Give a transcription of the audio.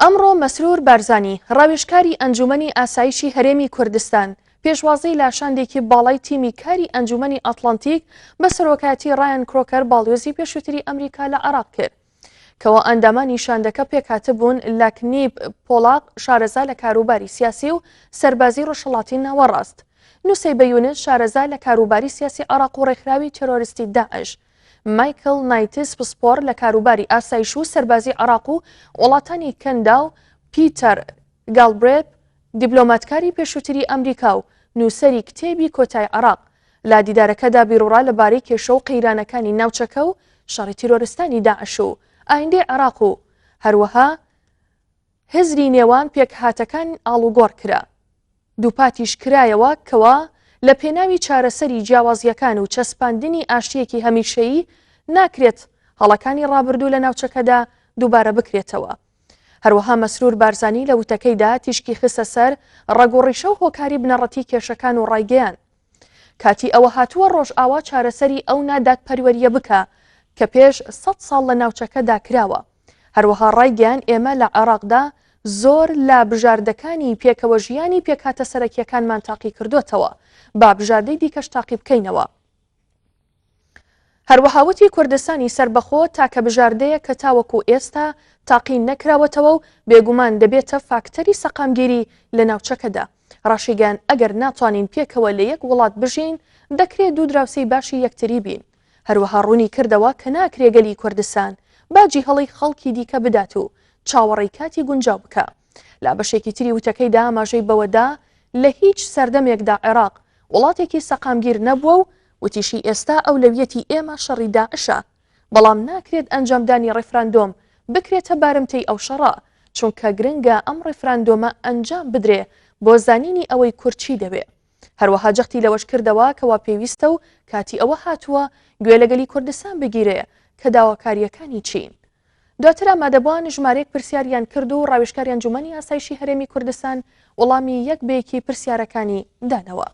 ئەمڕۆ مەسرور بارزانی ڕاوێژکاری ئەنجومەنی ئاسایشی هەرێمی کوردستان پێشوازەی لاشاندێکی باڵای تیمی کاری ئەنجومەنی ئەتڵەنتیک بە سەرۆکایەتی ڕایان کرۆکەر باڵیۆزی پێشووتری ئەمریکا لە عێراق کرد کەوە ئەندامانی شاندەکە پێکهاتە بوون لە کنیب پۆڵاق شارەزا لە کاروباری سیاسی و سەربازی ڕۆژهەڵاتی ناوەڕاست نووسەی بەیونس شارەزا لە کاروباری سیاسی عێراق و ڕێکخراوی تێرۆریستی داعش مایکل نایتس پسپۆر لە کاروباری ئاسایش و سەربازی عێراق و وڵاتانی کەندا و پیتەر گالبرێت دیبلۆماتکاری پێشووتری ئەمریکا و نووسەری کتێبی کۆتای عێراق لە دیدارەکەدا بیرڕا لەبارەی کێشە و قەیرانەکانی ناوچەکە و شەڕی تیرۆریستانی داعش و ئایندەی عێراق و هەروەها هزری نێوان پێکهاتەکان ئاڵوگۆڕ کرا دووپاتیش کرایەوە کەوە لە پێناوی چارەسەری جیاوازیەکان و چەسپاندنی ئاشتیەکی هەمیشەیی ناکرێت هەڵەکانی ڕابردوو لە ناوچەکەدا دووبارە بکرێتەوە هەروەها مەسرور بارزانی لە وتەکەیدا تیشکی خستە سەر ڕەگوڕیشە و هۆکاری بنەڕەتی کێشەکان و ڕایگەیان کاتی ئەوە هاتووە ڕۆژئاوا چارەسەری ئەو نادادپەروەریە بکە کە پێش 100 ساڵ لە ناوچەکەدا کراوە هەروەها ڕایگەیان ئێمە لە عێراقدا زۆر لە بژاردەکانی پێکەوە ژیانی پێکهاتە سەرەکیەکانمان تاقی کردوتەوە با بژاردەی دیکەش تاقی بکەینەوە هەروەها وتی کوردستانی سربەخۆ تاکە بژاردەیە کە تاوەکو ئێستا تاقی نەکراوەتەوە و بێگومان دەبێتە فاکتەری سەقامگیری لە ناوچەکەدا ڕاشیگەیان ئەگەر ناتوانین پێکەوە لە یەک وڵات بژین دەکرێت دوو دراوسەی باشی یەکتری بین هەروەها ڕوونی کردەوە کە ناکرێگەلی کوردستان باجی هەڵی خەڵکی دیکە بدات و چاوەڕێی کاتی گونجاو بکە لا بەشێکی تری وتەکەیدا ئاماژەی بەوەدا لە هیچ سەردەمێکدا عێراق وڵاتێکی سەقامگیر نەبووە و وتیشی ئێستا ئەولەویەتی ئێمە شەڕی داعشە بەڵام ناکرێت ئەنجامدانی ڕێفراندۆم بکرێتە بارمتەی ئەو شەڕە چونکە گرنگە ئەم ڕێفراندۆمە ئەنجام بدرێ بۆ زانینی ئەوەی کورچی دەبێ هەروەها جەختی لەوەش کردەوە کەوا پێویستە و کاتی ئەوە هاتووە گوێ لەگەلی کوردستان بگیرێ کە داواکاریەکانی چین دواتر ئامادەبووان ژمارەیەک پرسیاریان کرد و ڕاوێژکاری ئەنجومەنی ئاسایشی هەرێمی کوردستان وەڵامی یەک بەیەکی پرسیارەکانی دانەوە